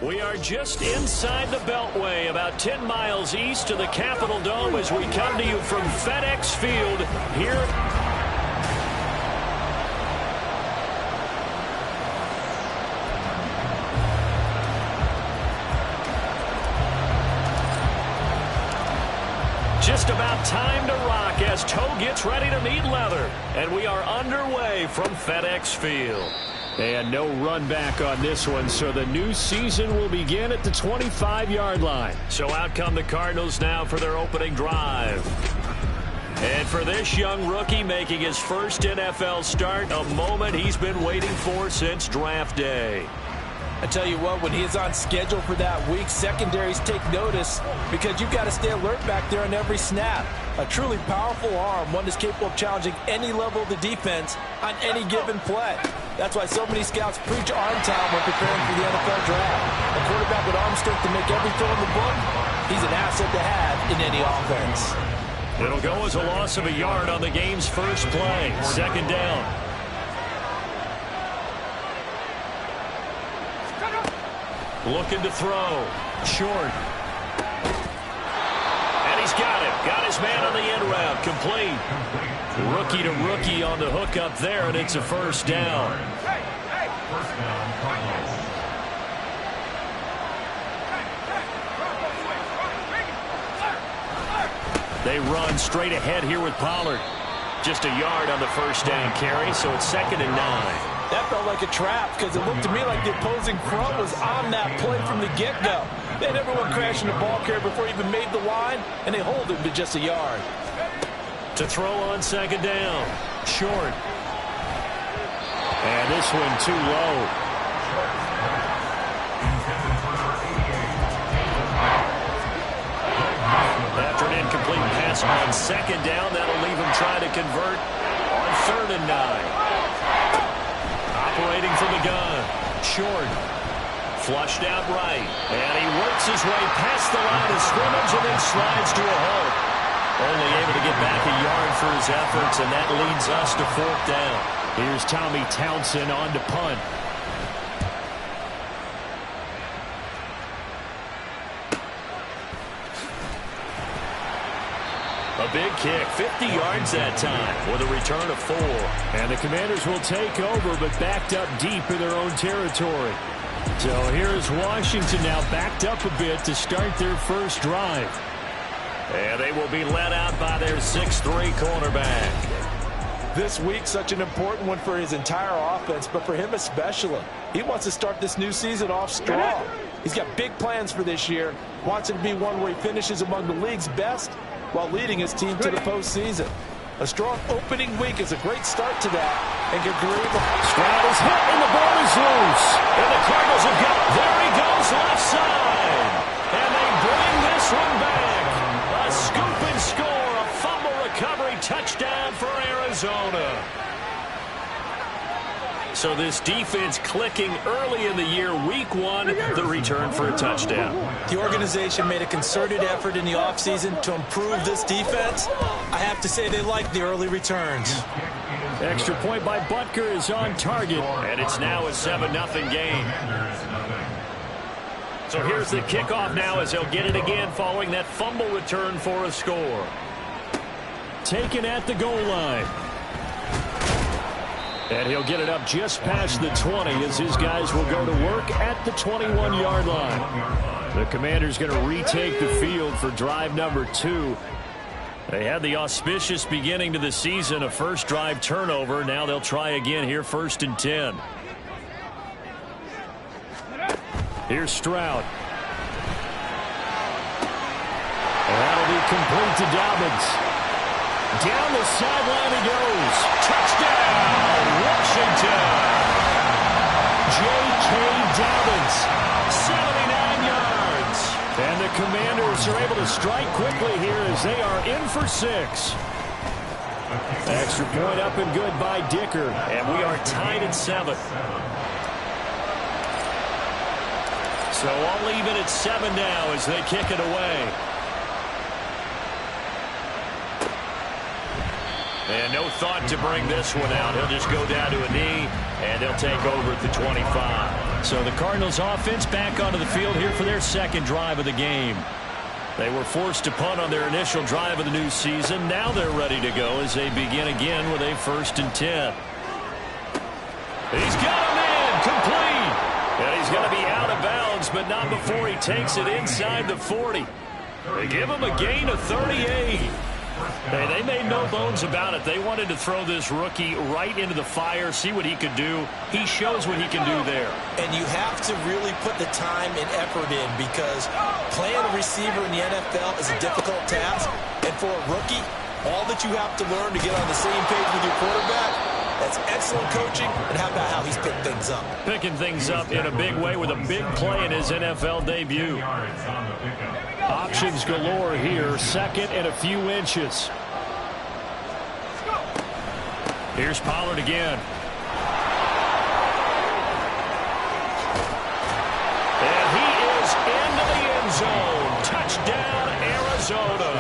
We are just inside the Beltway, about 10 miles east of the Capitol Dome as we come to you from FedEx Field here. Just about time to rock as toe gets ready to meet leather. And we are underway from FedEx Field. And no run back on this one, so the new season will begin at the 25-yard line. So out come the Cardinals now for their opening drive. And for this young rookie making his first NFL start, a moment he's been waiting for since draft day. I tell you what, when he is on schedule for that week, secondaries take notice because you've got to stay alert back there on every snap. A truly powerful arm, one that's capable of challenging any level of the defense on any given play. That's why so many scouts preach arm talent when preparing for the NFL draft. A quarterback with arm strength to make every throw in the book, he's an asset to have in any offense. It'll go as a loss of a yard on the game's first play. Second down. Looking to throw. Short. And he's got it. Got his man on the end route. Complete. Rookie to rookie on the hook up there, and it's a first down. They run straight ahead here with Pollard. Just a yard on the first down carry, so it's 2nd and 9. That felt like a trap because it looked to me like the opposing front was on that play from the get-go. They had everyone crashing the ball carrier before he even made the line, and they hold him to just a yard. To throw on 2nd down. Short. And this one too low. After an incomplete pass on 2nd down, that'll leave him trying to convert on 3rd and 9. Operating from the gun. Short. Flushed out right. And he works his way past the line of scrimmage and then slides to a halt. Only able to get back a yard for his efforts, and that leads us to 4th down. Here's Tommy Townsend on to punt. A big kick, 50 yards that time with a return of 4. And the Commanders will take over, but backed up deep in their own territory. So here's Washington now backed up a bit to start their first drive. And they will be led out by their 6'3" cornerback. This week, such an important one for his entire offense, but for him especially. He wants to start this new season off strong. He's got big plans for this year. Wants it to be one where he finishes among the league's best while leading his team to the postseason. A strong opening week is a great start to that. And Stroud is hit, and the ball is loose. And the Cardinals have got it. There he goes, left side. And they bring this one back. A scoop and score, a fumble recovery touchdown for Arizona. So this defense clicking early in the year, week 1, the return for a touchdown. The organization made a concerted effort in the offseason to improve this defense. I have to say they like the early returns. Extra point by Butker is on target, and it's now a 7-0 game. So here's the kickoff now as he'll get it again following that fumble return for a score. Taken at the goal line. And he'll get it up just past the 20 as his guys will go to work at the 21-yard line. The Commanders going to retake the field for drive number 2. They had the auspicious beginning to the season, a first drive turnover. Now they'll try again here, 1st and 10. Here's Stroud. And that'll be complete to Dobbins. Down the sideline he goes. Touchdown, Washington. J.K. Dobbins, 79 yards. And the Commanders are able to strike quickly here as they are in for 6. Extra point up and good by Dicker. And we are tied at 7. So I'll leave it at 7 now as they kick it away. And no thought to bring this one out. He'll just go down to a knee, and they'll take over at the 25. So the Cardinals offense back onto the field here for their second drive of the game. They were forced to punt on their initial drive of the new season. Now they're ready to go as they begin again with a 1st and 10. He's got him in, complete. And he's going to be out of bounds, but not before he takes it inside the 40. They give him a gain of 38. Hey, they made no bones about it. They wanted to throw this rookie right into the fire, see what he could do. He shows what he can do there. And you have to really put the time and effort in, because playing a receiver in the NFL is a difficult task. And for a rookie, all that you have to learn to get on the same page with your quarterback, that's excellent coaching. And how about how he's picked things up? Picking things up in a big way with a big play in his NFL debut. Options galore here, 2nd and a few inches. Here's Pollard again. And he is into the end zone. Touchdown, Arizona.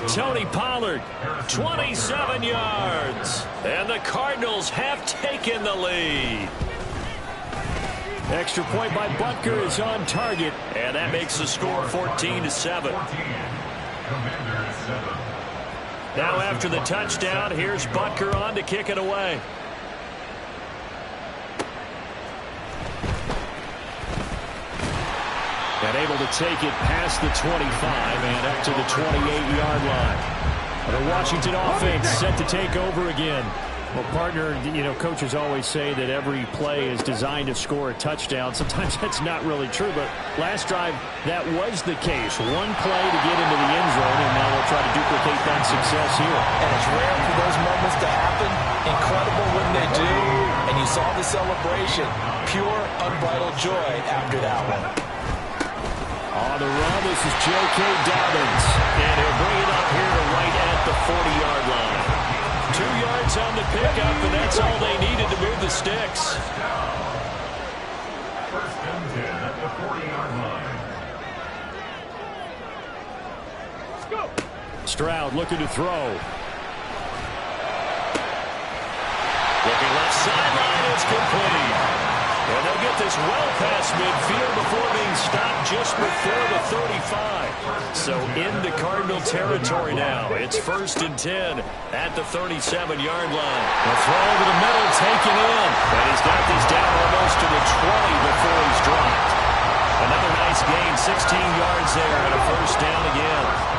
Tony Pollard, 27 yards. And the Cardinals have taken the lead. Extra point by Butker is on target, and that makes the score 14-7. Now after the touchdown, here's Butker on to kick it away. And able to take it past the 25 and up to the 28-yard line. The Washington offense set to take over again. Well, partner, coaches always say that every play is designed to score a touchdown. Sometimes that's not really true, but last drive, that was the case. One play to get into the end zone, and now they'll try to duplicate that success here. And it's rare for those moments to happen. Incredible when they do. And you saw the celebration. Pure, unbridled joy after that one. On the run, this is J.K. Dobbins. And he'll bring it up here to right at the 40-yard line. 2 yards on the pickup, and that's all they needed to move the sticks. 1st and 10 at the 40-yard line. Stroud looking to throw. Looking left sideline, it's complete. And they'll get this well past midfield before being stopped just before the 35. So into Cardinal territory now. It's 1st and 10 at the 37-yard line. The throw over the middle taken in. And he's got this down almost to the 20 before he's dropped. Another nice gain, 16 yards there, and a 1st down again.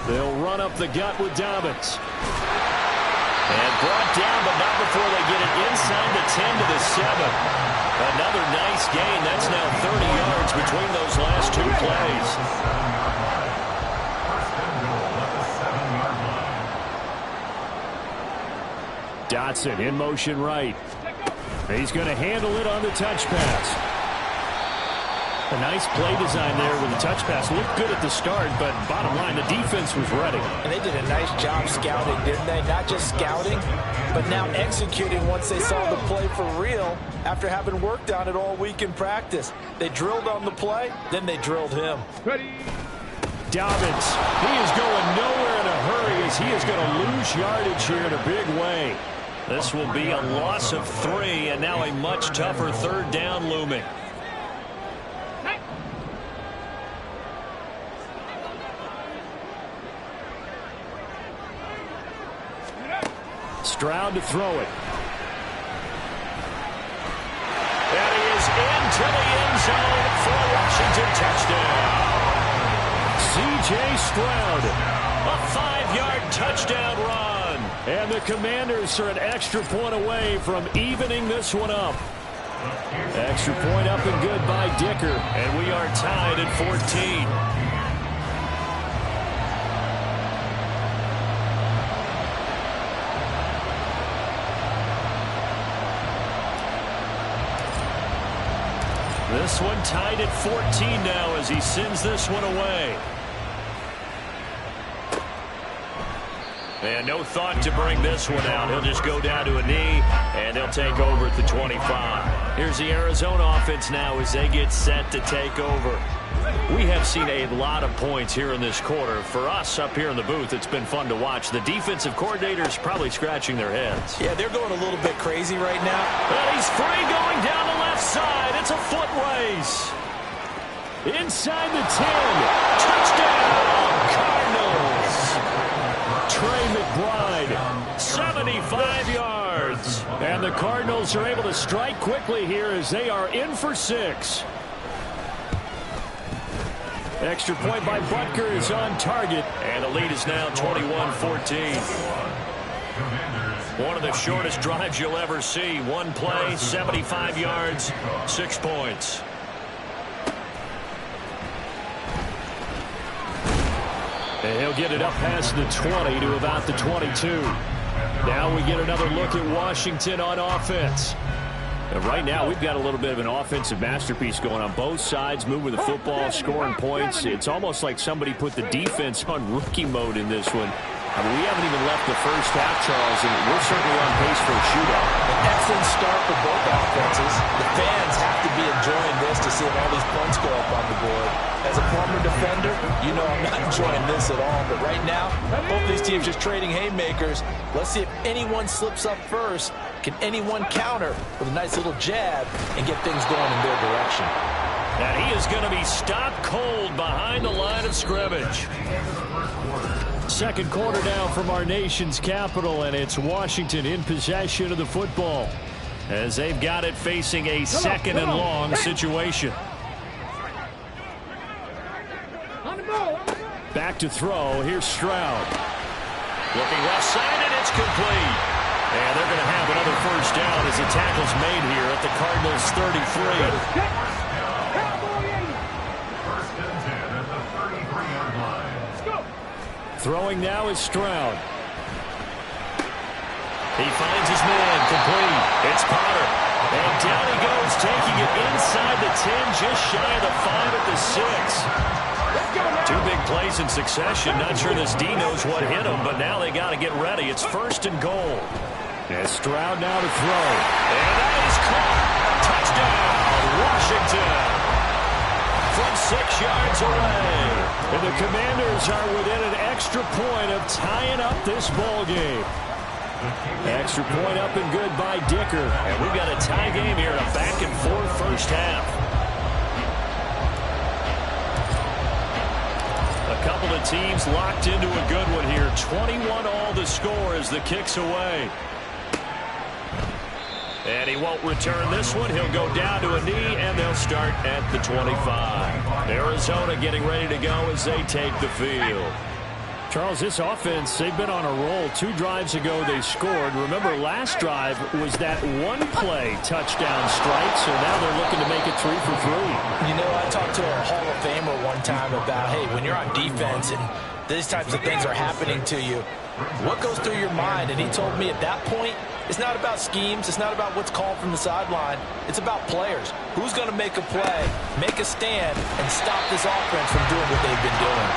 They'll run up the gut with Dobbins. And brought down, but not before they get it inside the 10 to the 7. Another nice gain. That's now 30 yards between those last 2 plays. Dotson in motion right. He's going to handle it on the touch pass. A nice play design there with the touch pass. Looked good at the start, but bottom line, the defense was ready. And they did a nice job scouting, didn't they? Not just scouting, but now executing once they saw the play for real after having worked on it all week in practice. They drilled on the play, then they drilled him. Ready. Dobbins, he is going nowhere in a hurry as he is going to lose yardage here in a big way. This will be a loss of 3, and now a much tougher 3rd down looming. Stroud to throw it. And he is into the end zone for a Washington touchdown. C.J. Stroud, a 5-yard touchdown run. And the Commanders are an extra point away from evening this one up. Extra point up and good by Dicker. And we are tied at 14. This one tied at 14 now as he sends this one away. And no thought to bring this one out. He'll just go down to a knee, and they'll take over at the 25. Here's the Arizona offense now as they get set to take over. We have seen a lot of points here in this quarter. For us up here in the booth, it's been fun to watch. The defensive coordinators probably scratching their heads. Yeah, they're going a little bit crazy right now. And he's free going down the left side. It's a foot race. Inside the 10. Touchdown, Cardinals. Trey McBride, 75 yards. And the Cardinals are able to strike quickly here as they are in for 6. Extra point by Butker is on target. And the lead is now 21-14. One of the shortest drives you'll ever see. One play, 75 yards, 6 points. And he'll get it up past the 20 to about the 22. Now we get another look at Washington on offense. And right now, we've got a little bit of an offensive masterpiece going on. Both sides moving the football, scoring points. It's almost like somebody put the defense on rookie mode in this one. I mean, we haven't even left the first half, Charles, and we're certainly on pace for a shootout. An excellent start for both offenses. The fans have to be enjoying this to see all these points go up on the board. As a former defender, you know I'm not enjoying this at all. But right now, both these teams just trading haymakers. Let's see if anyone slips up first. Can anyone counter with a nice little jab and get things going in their direction? And he is going to be stopped cold behind the line of scrimmage. Second quarter now from our nation's capital, and it's Washington in possession of the football as they've got it facing a second and long situation. Back to throw. Here's Stroud. Looking left side, and it's complete. And they're going to have another first down as the tackle's made here at the Cardinals' 33. Throwing now is Stroud. He finds his man, complete. It's Potter. And down he goes, taking it inside the 10, just shy of the 5 at the 6. 2 big plays in succession. Not sure this D knows what hit him, but now they got to get ready. It's first and goal. And Stroud now to throw. And that is caught. Touchdown, Washington. From 6 yards away. And the Commanders are within an extra point of tying up this ball game. Extra point up and good by Dicker. And we've got a tie game here in a back-and-forth first half. A couple of teams locked into a good one here. 21 all the score as the kick's away. And he won't return this one. He'll go down to a knee, and they'll start at the 25. Arizona getting ready to go as they take the field. Charles, this offense, they've been on a roll. 2 drives ago, they scored. Remember, last drive was that one-play touchdown strike, so now they're looking to make it 3 for 3. You know, I talked to a Hall of Famer one time about, hey, when you're on defense and these types of things are happening to you, what goes through your mind? And he told me at that point, it's not about schemes. It's not about what's called from the sideline. It's about players. Who's going to make a play, make a stand, and stop this offense from doing what they've been doing?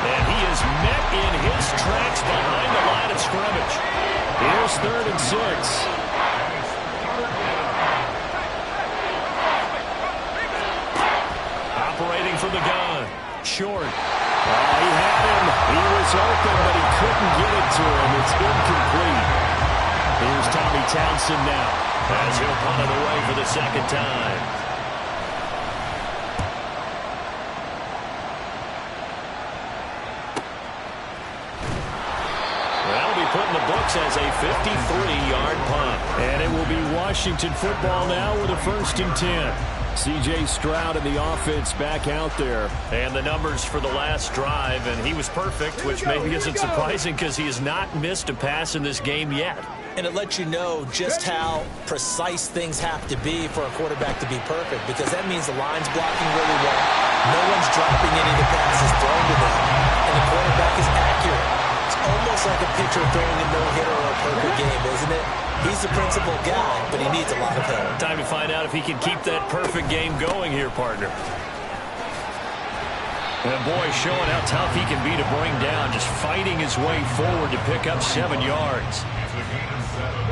And he is met in his tracks behind the line of scrimmage. Here's 3rd and 6. Operating from the gun. Short. Oh, he had him. He was open, but he couldn't get it to him. It's incomplete. Here's Tommy Townsend now as he'll punt it away for the second time. That'll be put in the books as a 53-yard punt. And it will be Washington football now with a 1st and 10. C.J. Stroud and the offense back out there. And the numbers for the last drive, and he was perfect, which maybe isn't surprising because he has not missed a pass in this game yet. And it lets you know just how precise things have to be for a quarterback to be perfect, because that means the line's blocking really well. No one's dropping any of the passes thrown to them, and the quarterback is accurate. It's almost like a pitcher throwing a no-hitter or a perfect game, isn't it? He's the principal guy, but he needs a lot of help. Time to find out if he can keep that perfect game going here, partner. And boy, showing how tough he can be to bring down, just fighting his way forward to pick up 7 yards.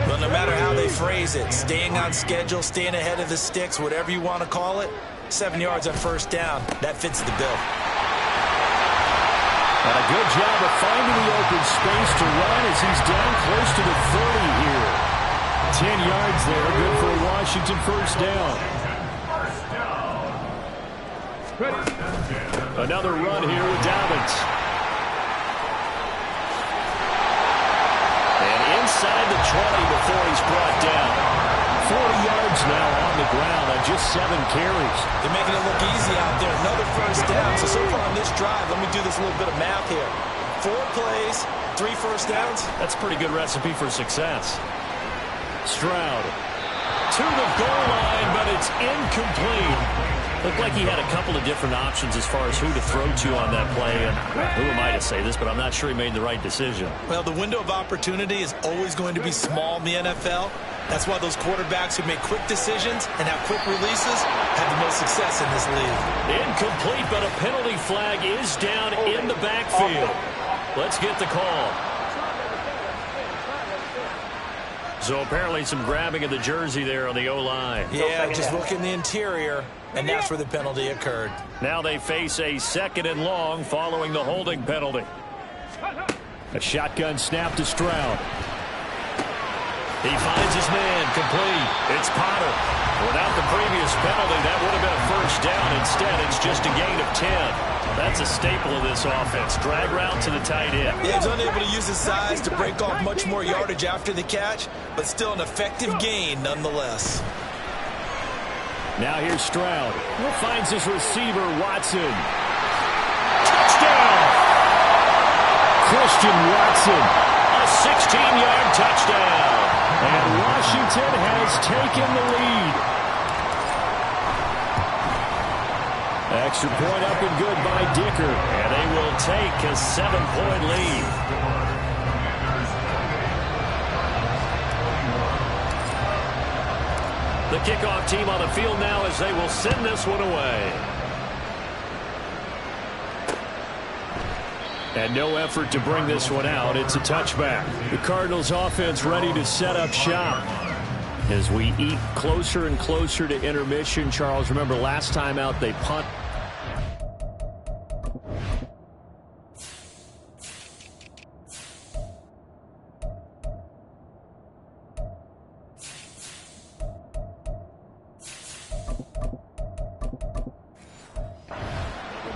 But no matter how they phrase it, staying on schedule, staying ahead of the sticks, whatever you want to call it, 7 yards on first down. That fits the bill. And a good job of finding the open space to run as he's down close to the 30 here. 10 yards there, good for a Washington first down. Another run here with Dobbins. And inside the 20 before he's brought down. 40 yards now on the ground on just 7 carries. They're making it look easy out there. Another first down. So far on this drive, let me do this little bit of math here. 4 plays, 3 first downs. That's a pretty good recipe for success. Stroud to the goal line, but it's incomplete. Looked like he had a couple of different options as far as who to throw to on that play. And who am I to say this, but I'm not sure he made the right decision. Well, the window of opportunity is always going to be small in the NFL. That's why those quarterbacks who make quick decisions and have quick releases have the most success in this league. Incomplete, but a penalty flag is down in the backfield. Let's get the call. So apparently some grabbing of the jersey there on the O-line. Yeah, just look in the interior, and that's where the penalty occurred. Now they face a 2nd and long following the holding penalty. A shotgun snap to Stroud. He finds his man, complete. It's Potter. Without the previous penalty, that would have been a first down. Instead, it's just a gain of 10. That's a staple of this offense. Drag route to the tight end. Yeah, he's unable to use his size to break off much more yardage after the catch, but still an effective gain nonetheless. Now here's Stroud. Finds his receiver, Watson. Touchdown! Christian Watson. A 16-yard touchdown. And Washington has taken the lead. Extra point up and good by Dicker. And they will take a 7-point lead. The kickoff team on the field now as they will send this one away. And no effort to bring this one out. It's a touchback. The Cardinals offense ready to set up shop. As we eat closer and closer to intermission, Charles, remember last time out they punt.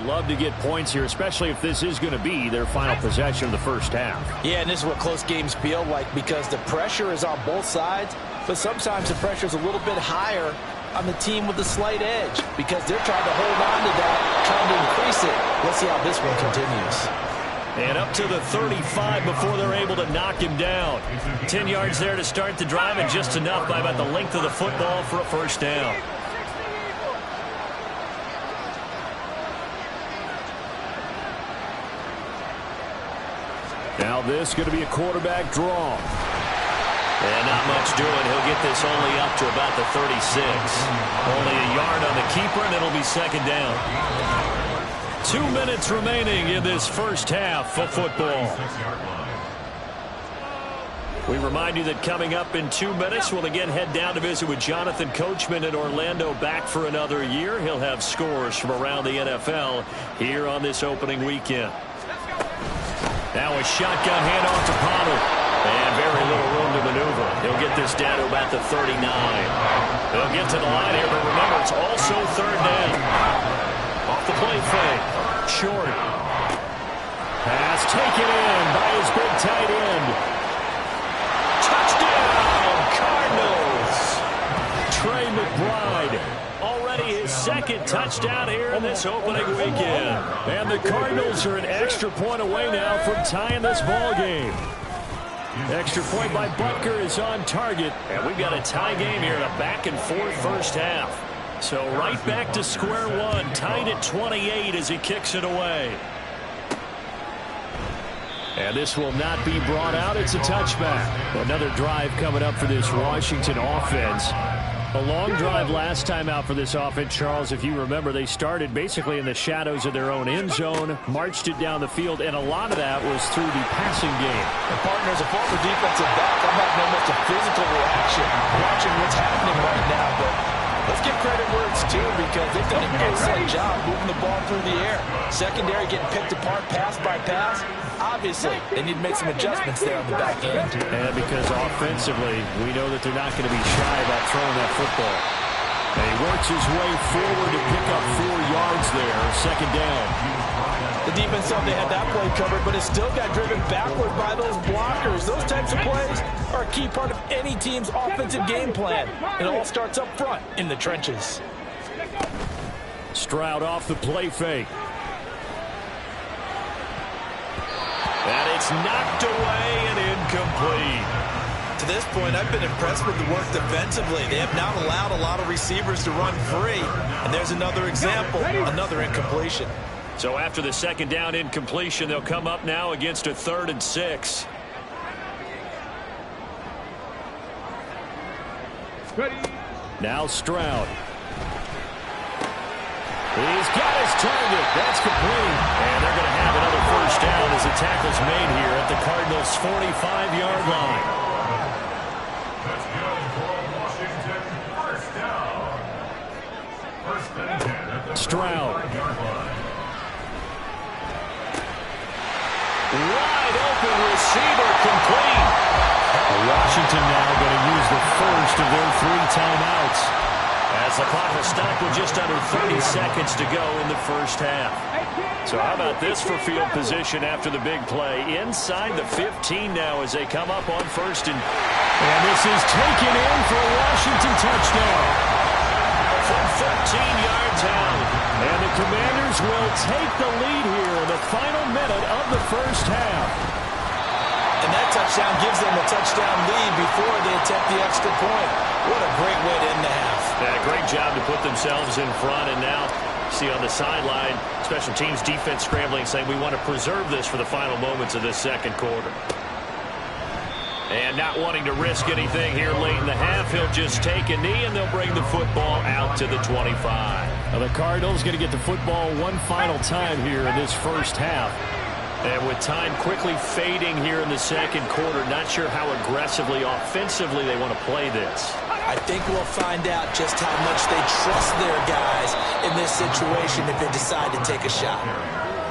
Love to get points here, especially if this is going to be their final possession of the first half. Yeah, and this is what close games feel like because the pressure is on both sides, but sometimes the pressure is a little bit higher on the team with the slight edge because they're trying to hold on to that, trying to increase it. Let's see how this one continues. And up to the 35 before they're able to knock him down. 10 yards there to start the drive and just enough by about the length of the football for a first down. Now this going to be a quarterback draw. And not much doing. He'll get this only up to about the 36. Only a yard on the keeper, and it'll be 2nd down. 2 minutes remaining in this first half of football. We remind you that coming up in 2 minutes, we'll again head down to visit with Jonathan Coachman in Orlando, back for another year. He'll have scores from around the NFL here on this opening weekend. Now a shotgun handoff to Potter. And very little room to maneuver. He'll get this down to about the 39. They'll get to the line here, but remember, it's also 3rd down. Off the play fake. Short. Pass taken in by his big tight end. Touchdown, Cardinals. Trey McBride. Already his 2nd touchdown here in this opening weekend. And the Cardinals are an extra point away now from tying this ball game. Extra point by Butker is on target. And we've got a tie game here in a back-and-forth first half. So right back to square one, tied at 28 as he kicks it away. And this will not be brought out. It's a touchback. Another drive coming up for this Washington offense. A long drive last time out for this offense, Charles. If you remember, they started basically in the shadows of their own end zone, marched it down the field, and a lot of that was through the passing game. And partners, a former defensive back, I'm having almost a physical reaction watching what's happening right now, but Let's give credit where it's due because they've done an excellent job moving the ball through the air. Secondary getting picked apart pass by pass. Obviously, they need to make some adjustments there on the back end. And because offensively, we know that they're not going to be shy about throwing that football. And he works his way forward to pick up 4 yards there, second down. The defense thought they had that play covered, but it still got driven backward by those blockers. Those types of plays are a key part of any team's offensive game plan. It all starts up front in the trenches. Stroud off the play fake. And it's knocked away and incomplete. To this point, I've been impressed with the work defensively. They have not allowed a lot of receivers to run free. And there's another example, another incompletion. So after the second down incompletion, they'll come up now against a 3rd and 6. Now Stroud. He's got his target. That's complete. And they're going to have another first down as the tackle's made here at the Cardinals' 45-yard line. That's good for Washington. First down. First and 10 at the Stroud. 45-yard line. Wide open receiver complete. Washington now going to use the first of their 3 timeouts as the clock will stop with just under 30 seconds to go in the first half. So how about this for field position after the big play? Inside the 15 now as they come up on first and this is taken in for a Washington touchdown. From 13 yards out. And the Commanders will take the lead here in the final minute of the first half. And that touchdown gives them a touchdown lead before they attempt the extra point. What a great way to end the half. Yeah, great job to put themselves in front. And now, see on the sideline, special teams defense scrambling, saying we want to preserve this for the final moments of this second quarter. And not wanting to risk anything here late in the half, he'll just take a knee, and they'll bring the football out to the 25. Now the Cardinals going to get the football one final time here in this first half. And with time quickly fading here in the second quarter, not sure how aggressively, offensively they want to play this. I think we'll find out just how much they trust their guys in this situation if they decide to take a shot.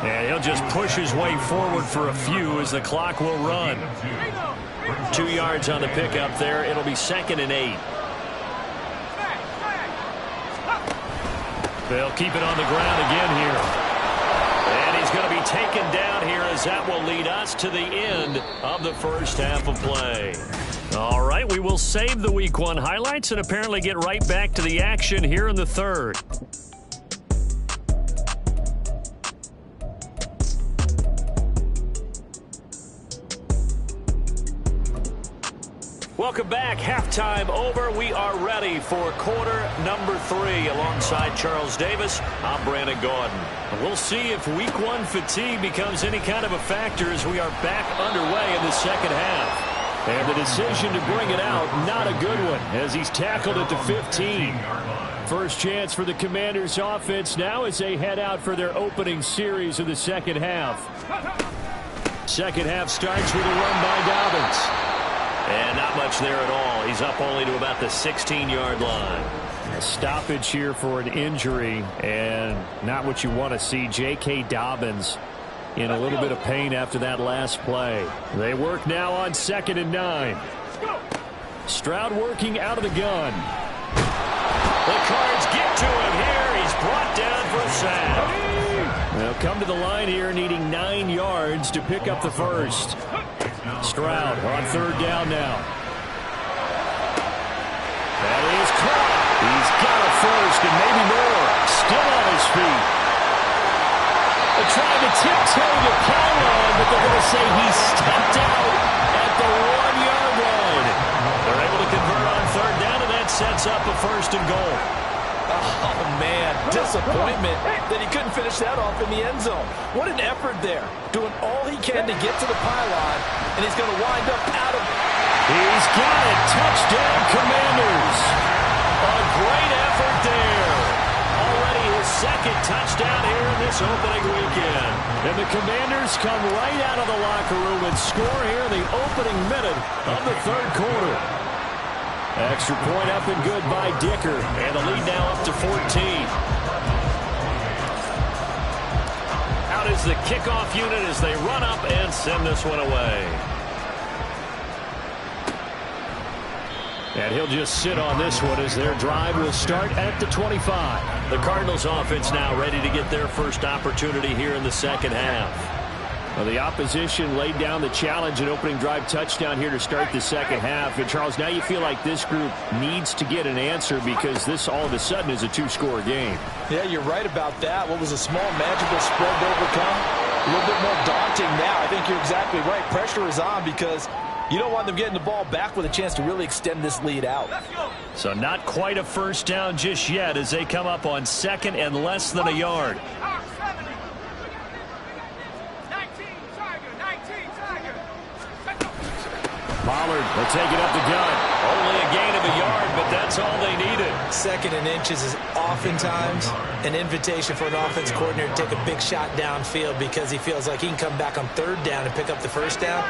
And he'll just push his way forward for a few as the clock will run. 2 yards on the pickup there. It'll be 2nd and 8. They'll keep it on the ground again here. And he's going to be taken down here as that will lead us to the end of the first half of play. All right, we will save the Week 1 highlights and apparently get right back to the action here in the third. Welcome back. Halftime over. We are ready for quarter number 3. Alongside Charles Davis, I'm Brandon Gaudin. We'll see if Week 1 fatigue becomes any kind of a factor as we are back underway in the second half. And the decision to bring it out, not a good one, as he's tackled at the 15. First chance for the Commanders offense now as they head out for their opening series of the second half. Second half starts with a run by Dobbins. And not much there at all. He's up only to about the 16-yard line. A stoppage here for an injury, and not what you want to see. J.K. Dobbins in a little bit of pain after that last play. They work now on 2nd and 9. Stroud working out of the gun. The Cards get to him here. He's brought down for a sack. They'll come to the line here needing 9 yards to pick up the first. Stroud on 3rd down now. That is caught. He's got a first and maybe more. Still on his feet. They're trying to tiptoe the pylon, but they're going to say he stepped out at the 1-yard line. They're able to convert on 3rd down, and that sets up a 1st and goal. Oh, man, disappointment that he couldn't finish that off in the end zone. What an effort there, doing all he can to get to the pylon, and he's going to wind up out of... He's got it. Touchdown, Commanders. A great effort there. Already his 2nd touchdown here in this opening weekend. And the Commanders come right out of the locker room and score here in the opening minute of the 3rd quarter. Extra point up and good by Dicker. And the lead now up to 14. Out is the kickoff unit as they run up and send this one away. And he'll just sit on this one as their drive will start at the 25. The Cardinals offense now ready to get their first opportunity here in the second half. Well, the opposition laid down the challenge and opening drive touchdown here to start the second half. And, Charles, now you feel like this group needs to get an answer because this all of a sudden is a two-score game. Yeah, you're right about that. What was a small, manageable spread to overcome? A little bit more daunting now. I think you're exactly right. Pressure is on because you don't want them getting the ball back with a chance to really extend this lead out. So not quite a first down just yet as they come up on second and less than a yard. Pollard will take it up the gut. Only a gain of a yard, but that's all they needed. Second and inches is oftentimes an invitation for an offense coordinator to take a big shot downfield because he feels like he can come back on third down and pick up the first down.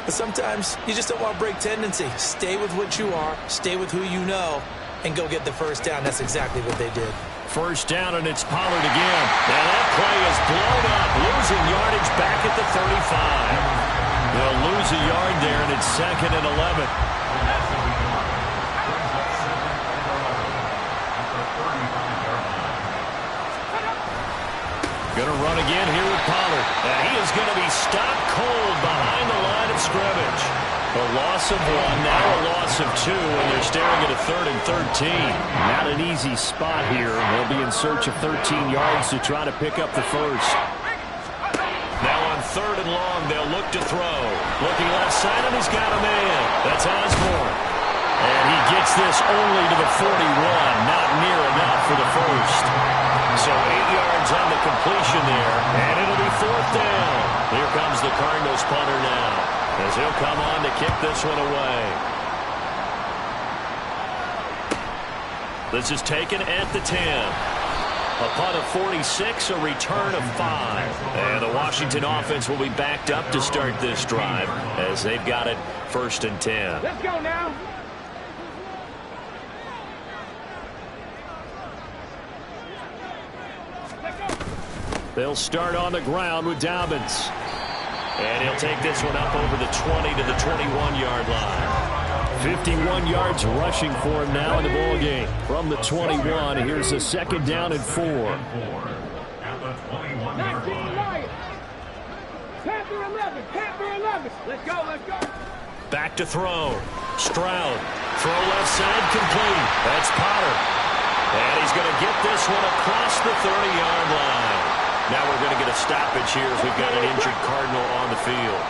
But sometimes you just don't want to break tendency. Stay with what you are, stay with who you know, and go get the first down. That's exactly what they did. First down, and it's Pollard again. Now that play is blown up, losing yardage back at the 35. They'll lose a yard there, and it's second and 11. Going to run again here with Pollard. And he is going to be stopped cold behind the line of scrimmage. A loss of one, now a loss of two, and they're staring at a third and 13. Not an easy spot here. They'll be in search of 13 yards to try to pick up the first. Now on third and long, they'll look to throw. Looking left side, and he's got a man. That's Osborne. And he gets this only to the 41. Not near enough for the first. So 8 yards on the completion there, and it'll be fourth down. Here comes the Cardinals punter now, as he'll come on to kick this one away. This is taken at the 10. A punt of 46, a return of 5. And the Washington offense will be backed up to start this drive as they've got it first and 10. Let's go now. They'll start on the ground with Dobbins. And he'll take this one up over the 20 to the 21-yard line. 51 yards rushing for him now in the ball game. From the 21, here's a second down and 4. At the 21-yard line. Panther 11, Panther 11. Let's go, let's go. Back to throw. Stroud. Throw left side complete. That's Potter. And he's going to get this one across the 30-yard line. Now we're going to get a stoppage here as we've got an injured Cardinal on the field.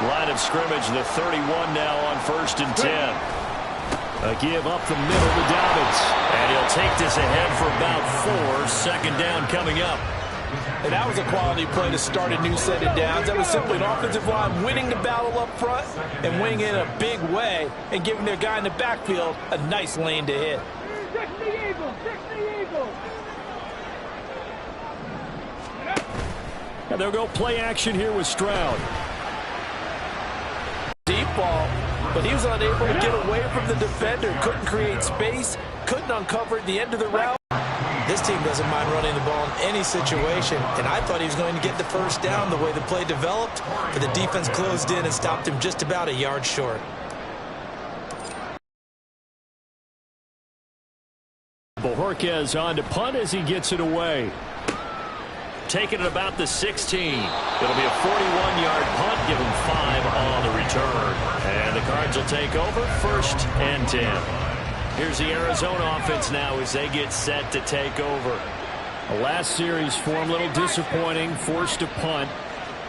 Line of scrimmage, the 31 now on first and 10. A give up the middle to Dobbins. And he'll take this ahead for about 4. Second down coming up. And that was a quality play to start a new set of downs. That was simply an offensive line winning the battle up front and winning it in a big way and giving their guy in the backfield a nice lane to hit. 60 Eagles, 60 Eagles. And they'll go play action here with Stroud. Deep ball, but he was unable to get away from the defender. Couldn't create space, couldn't uncover at the end of the route. This team doesn't mind running the ball in any situation, and I thought he was going to get the first down the way the play developed, but the defense closed in and stopped him just about a yard short. Bojorquez on to punt as he gets it away. Taking it about the 16. It'll be a 41-yard punt, give him 5 on the return. And the Cards will take over first and 10. Here's the Arizona offense now as they get set to take over. The last series for them, a little disappointing, forced to punt.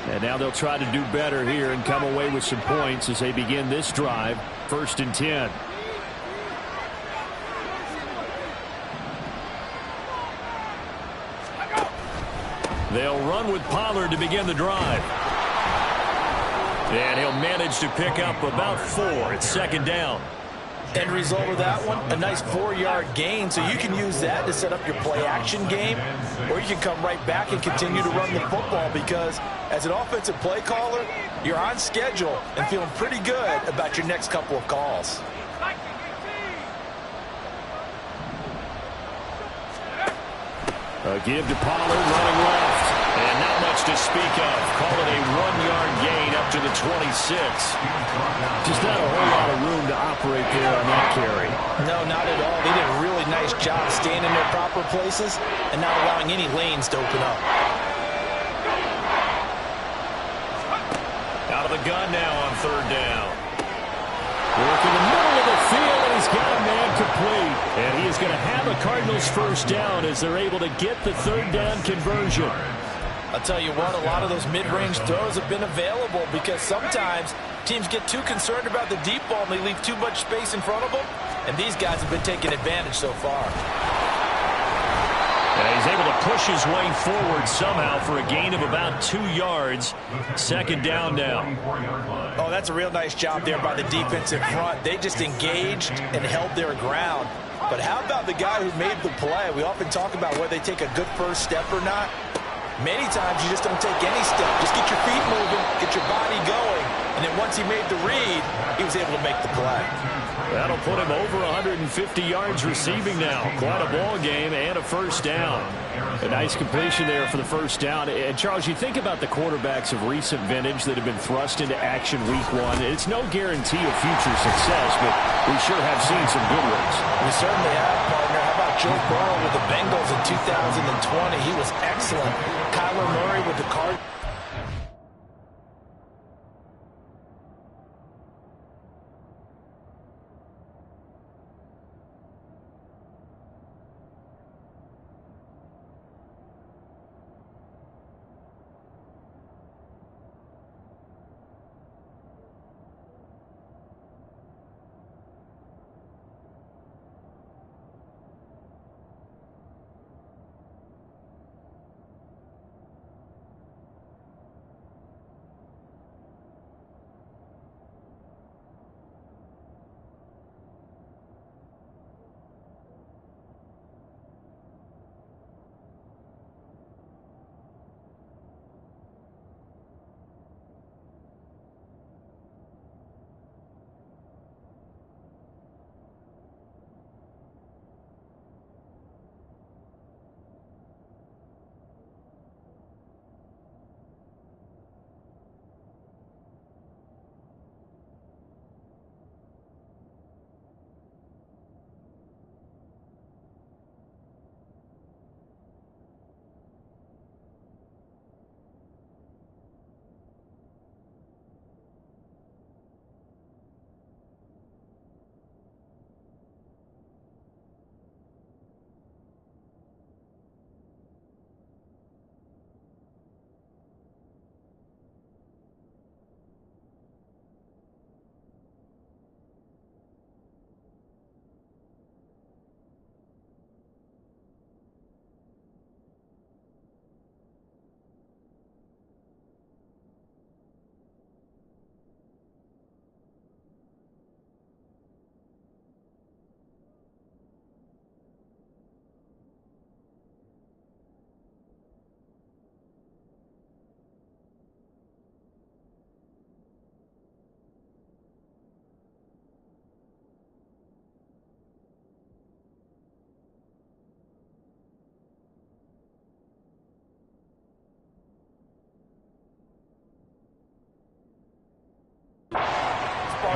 And now they'll try to do better here and come away with some points as they begin this drive, first and 10. They'll run with Pollard to begin the drive. And he'll manage to pick up about 4. It's second down. End result of that one, a nice 4-yard gain, so you can use that to set up your play-action game, or you can come right back and continue to run the football because as an offensive play caller, you're on schedule and feeling pretty good about your next couple of calls. A give to Pollard running left. And not much to speak of. Call it a 1-yard gain up to the 26. Just not a whole lot of room to operate there on that carry. No, not at all. They did a really nice job staying in their proper places and not allowing any lanes to open up. Out of the gun now on 3rd down. Work in the middle of the field, and he's got a man complete. And he is going to have a Cardinals 1st down as they're able to get the 3rd down conversion. I'll tell you what, a lot of those mid-range throws have been available because sometimes teams get too concerned about the deep ball and they leave too much space in front of them. And these guys have been taking advantage so far. And he's able to push his way forward somehow for a gain of about 2 yards. 2nd down now. Oh, that's a real nice job there by the defense in front. They just engaged and held their ground. But how about the guy who made the play? We often talk about whether they take a good first step or not. Many times you just don't take any step. Just get your feet moving, get your body going. And then once he made the read, he was able to make the play. That'll put him over 150 yards receiving now. Quite a ball game and a 1st down. A nice completion there for the 1st down. And, Charles, you think about the quarterbacks of recent vintage that have been thrust into action week 1. It's no guarantee of future success, but we sure have seen some good ones. We certainly have, partner. How about Joe Burrow with the Bengals in 2020? He was excellent. Kyler Murray with the Cardinals.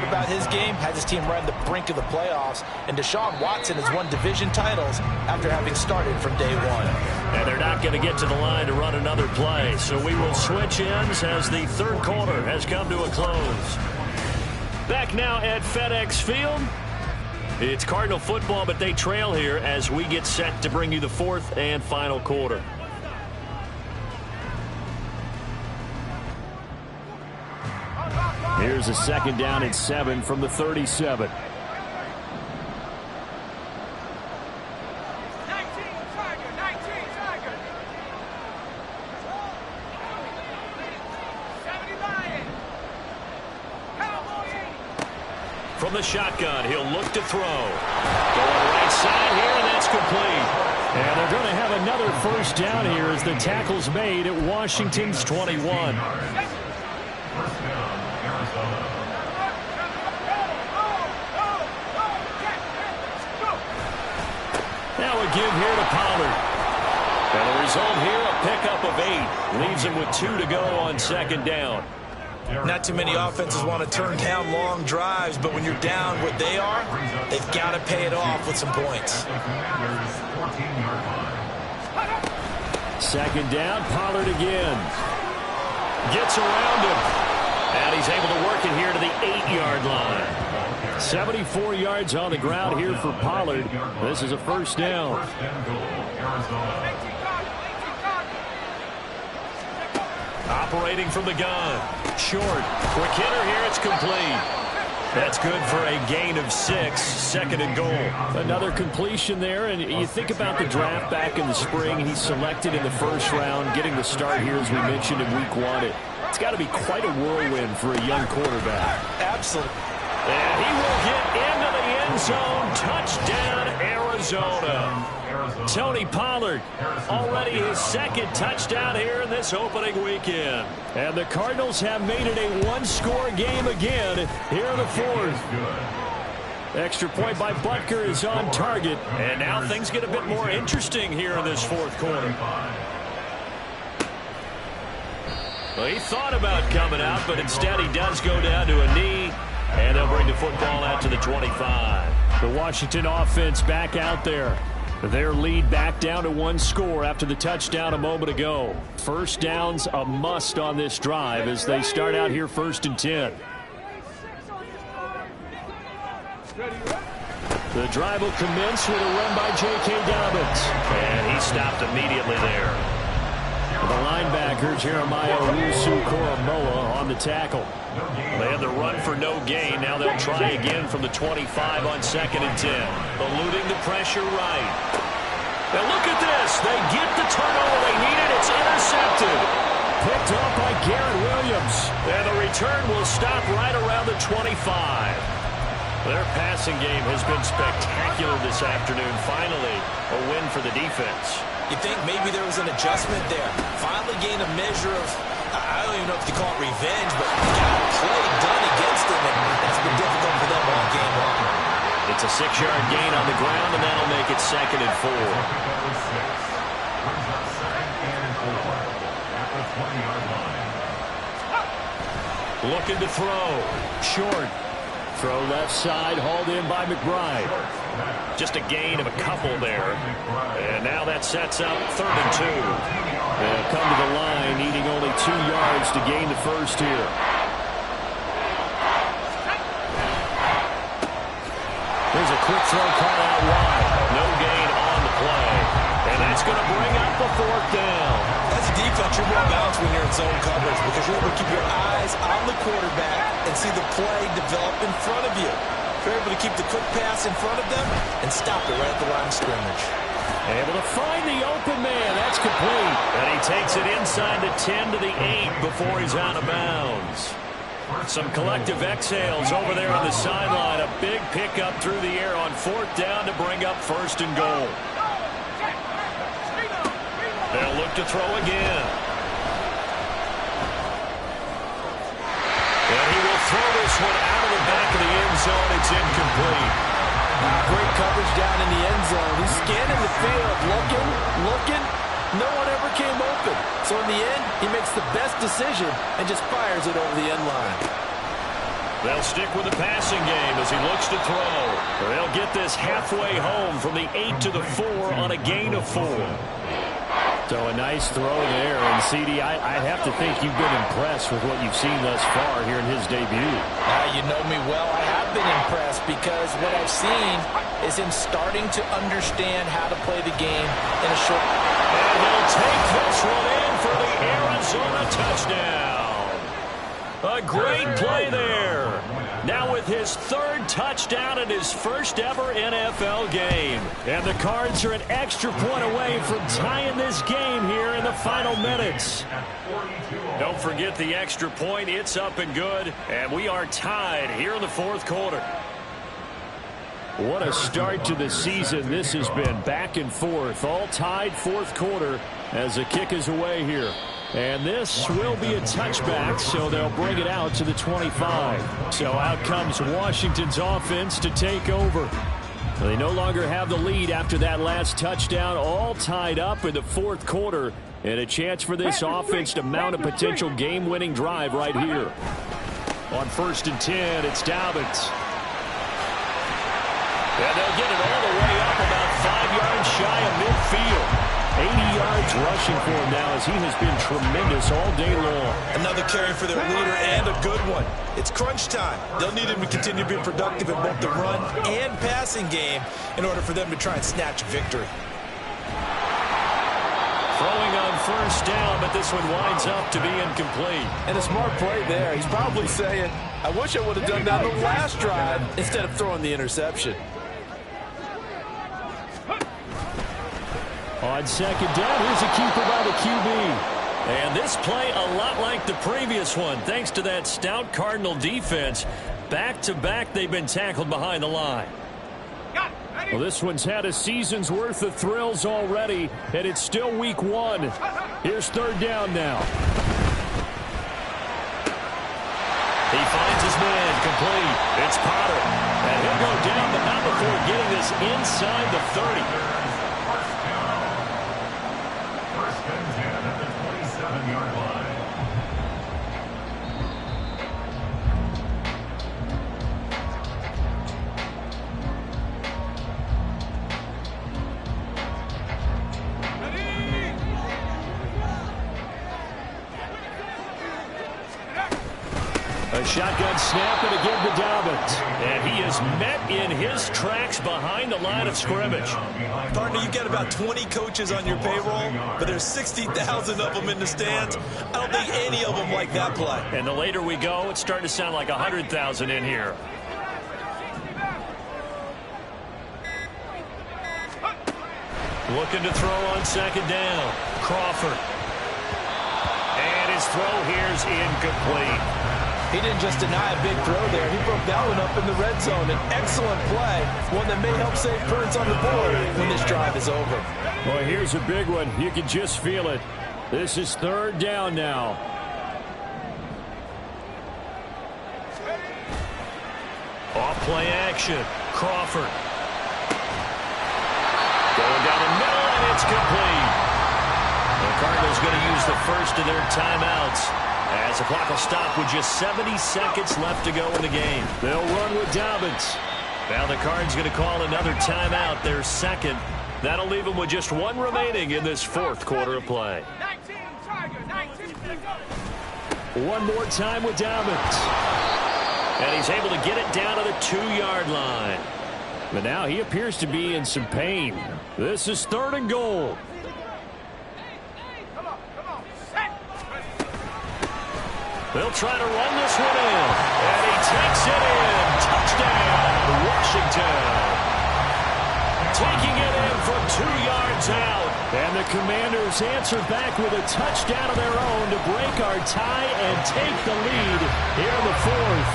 About his game, has his team right on the brink of the playoffs, and Deshaun Watson has won division titles after having started from day 1. And they're not going to get to the line to run another play, so we will switch ends as the 3rd quarter has come to a close. Back now at FedEx Field. It's Cardinal football, but they trail here as we get set to bring you the 4th and final quarter. Here's a 2nd down and 7 from the 37. From the shotgun, he'll look to throw. Going right side here, and that's complete. And they're going to have another 1st down here as the tackle's made at Washington's 21. Now a give here to Pollard. And the result here, a pickup of 8. Leaves him with 2 to go on second down. Not too many offenses want to turn down long drives, but when you're down what they are, they've got to pay it off with some points. Second down, Pollard again. Gets around him. And he's able to work it here to the 8-yard line. 74 yards on the ground here for Pollard. This is a first down. Operating from the gun. Short. Quick hitter here. It's complete. That's good for a gain of 6. Second and goal. Another completion there. And you think about the draft back in the spring. He's selected in the first round, getting the start here, as we mentioned, in week 1. It's got to be quite a whirlwind for a young quarterback. Absolutely. And he will get into the end zone. Touchdown, Arizona. Tony Pollard, already his second touchdown here in this opening weekend. And the Cardinals have made it a one-score game again here in the fourth. Extra point by Butker is on target. And now things get a bit more interesting here in this fourth quarter. Well, he thought about coming out, but instead he does go down to a knee. And they'll bring the football out to the 25. The Washington offense back out there. Their lead back down to 1 score after the touchdown a moment ago. First down's a must on this drive as they start out here 1st and 10. The drive will commence with a run by J.K. Dobbins. And he stopped immediately there. The linebacker, Jeremiah Owusu-Koramoah, on the tackle. They had the run for no gain. Now they'll try again from the 25 on 2nd and 10. Eluding the pressure right. Now look at this. They get the turnover they needed. It's intercepted. Picked up by Garrett Williams. And the return will stop right around the 25. Their passing game has been spectacular this afternoon. Finally, a win for the defense. You think maybe there was an adjustment there. Finally gained a measure of, I don't even know if you call it revenge, but got a play done against them, and that's been difficult for them all game long. It's a 6-yard gain on the ground, and that'll make it 2nd and 4. Looking to throw. Short. Throw left side, hauled in by McBride. Just a gain of a couple there. And now that sets up 3rd and 2. They'll come to the line, needing only 2 yards to gain the first here. There's a quick throw caught out wide. No gain on the play. And that's going to bring up the 4th down. As a defense, you're more balanced when you're in zone coverage because you're able to keep your eyes on the quarterback and see the play develop in front of you. You're able to keep the quick pass in front of them and stop it right at the line of scrimmage. Able to find the open man. That's complete. And he takes it inside the 10 to the 8 before he's out of bounds. Some collective exhales over there on the sideline. A big pickup through the air on 4th down to bring up 1st and goal. They'll look to throw again. And he will throw this one out of the back of the end zone. It's incomplete. Great coverage down in the end zone. He's scanning the field, looking. No one ever came open. So in the end, he makes the best decision and just fires it over the end line. They'll stick with the passing game as he looks to throw. They'll get this halfway home from the 8 to the 4 on a gain of 4. So a nice throw there. And, CD, I'd have to think you've been impressed with what you've seen thus far here in his debut. You know me well. I have been impressed because what I've seen is him starting to understand how to play the game in a short. And they'll take this one in for the Arizona touchdown. A great play there. Now with his 3rd touchdown in his first ever NFL game. And the Cards are an extra point away from tying this game here in the final minutes. Don't forget the extra point. It's up and good. And we are tied here in the 4th quarter. What a start to the season this has been. Back and forth. All tied 4th quarter as the kick is away here. And this will be a touchback, so they'll bring it out to the 25. So out comes Washington's offense to take over. Well, they no longer have the lead after that last touchdown, all tied up in the fourth quarter, and a chance for this offense to mount a potential game-winning drive right here. On 1st and 10, it's Dobbins. And they'll get it all the way up about 5 yards shy of midfield. 80 yards rushing for him now as he has been tremendous all day long. Another carry for their leader and a good one. It's crunch time. They'll need him to continue to be productive in both the run and passing game in order for them to try and snatch a victory. Throwing on 1st down, but this one winds up to be incomplete. And a smart play there. He's probably saying, I wish I would have done that on the last drive instead of throwing the interception. On 2nd down, here's a keeper by the QB. And this play a lot like the previous one, thanks to that stout Cardinal defense. Back-to-back, they've been tackled behind the line. Well, this one's had a season's worth of thrills already, and it's still week 1. Here's 3rd down now. He finds his man complete. It's Potter. And he'll go down, but not before getting this inside the 30. Shotgun snap and again to Dobbins. And he is met in his tracks behind the line of scrimmage. Partner, you get about 20 coaches on your payroll, but there's 60,000 of them in the stands. I don't think any of them like that play. And the later we go, it's starting to sound like 100,000 in here. Looking to throw on 2nd down. Crawford. And his throw here's incomplete. He didn't just deny a big throw there. He broke that one up in the red zone. An excellent play, one that may help save points on the board when this drive is over. Well, here's a big one. You can just feel it. This is 3rd down now. Off play action. Crawford. Going down the middle, and it's complete. The Cardinals going to use the first of their timeouts, as the clock will stop with just 70 seconds left to go in the game. They'll run with Dobbins. Now the Cards going to call another timeout, their 2nd. That'll leave them with just 1 remaining in this 4th quarter of play. 1 more time with Dobbins. And he's able to get it down to the 2-yard line. But now he appears to be in some pain. This is 3rd and goal. They'll try to run this one in. And he takes it in. Touchdown, Washington. Taking it in from 2 yards out. And the Commanders answer back with a touchdown of their own to break our tie and take the lead here in the 4th.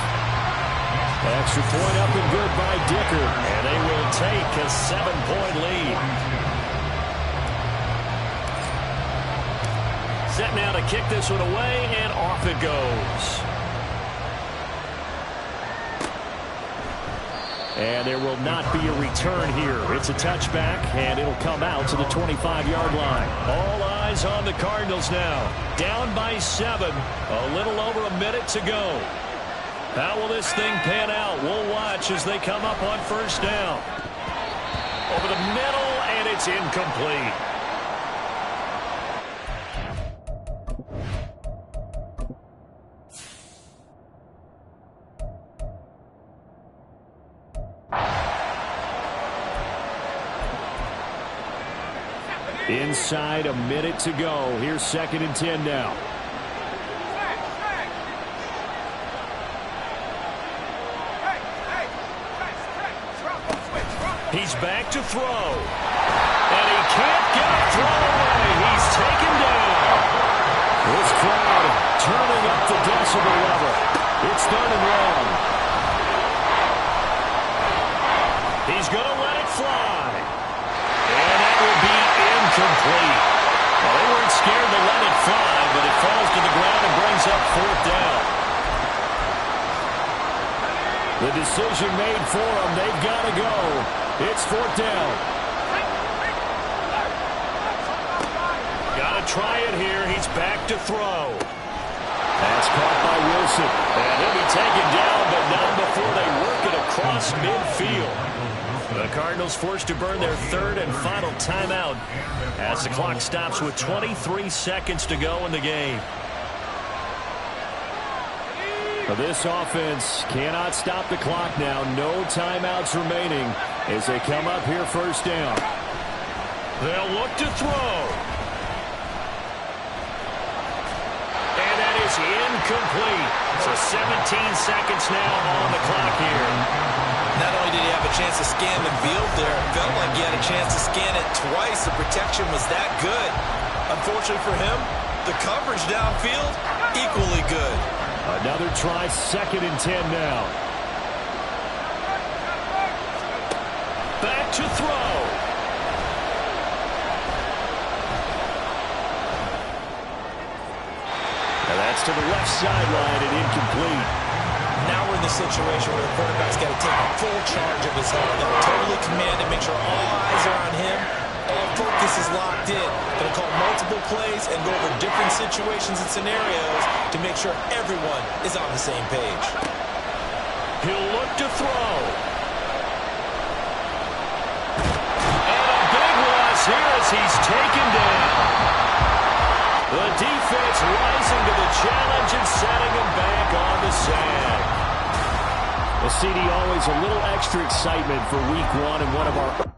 Extra point up and good by Dicker. And they will take a 7-point lead. Set now to kick this one away, and off it goes. And there will not be a return here. It's a touchback, and it'll come out to the 25-yard line. All eyes on the Cardinals now. Down by 7. A little over a minute to go. How will this thing pan out? We'll watch as they come up on 1st down. Over the middle, and it's incomplete. Inside a minute to go. Here's 2nd and 10 now. He's back to throw. And he can't get a throw away. He's taken down. This crowd turning up the decibel level. It's 3rd and long. He's going to let it fly. And that will be incomplete. Well, they weren't scared to let it fly, but it falls to the ground and brings up 4th down. The decision made for them. They've got to go. It's 4th down. Got to try it here. He's back to throw. That's caught by Wilson. And he'll be taken down, but not before they work it across midfield. The Cardinals forced to burn their 3rd and final timeout as the clock stops with 23 seconds to go in the game. This offense cannot stop the clock now. No timeouts remaining as they come up here 1st down. They'll look to throw. And that is incomplete. So 17 seconds now on the clock here. Not only did he have a chance to scan the field there, it felt like he had a chance to scan it twice. The protection was that good. Unfortunately for him, the coverage downfield, equally good. Another try, 2nd and 10 now. Back to throw. And that's to the left sideline and incomplete. Now we're in the situation where the quarterback's got to take full charge of his head. Got to totally command it, make sure all eyes are on him. All focus is locked in. Going to call multiple plays and go over different situations and scenarios to make sure everyone is on the same page. He'll look to throw. And a big loss here as he's taken down. The defense rising to the challenge and setting him back on the sand. Well, CD, always a little extra excitement for week 1 and one of our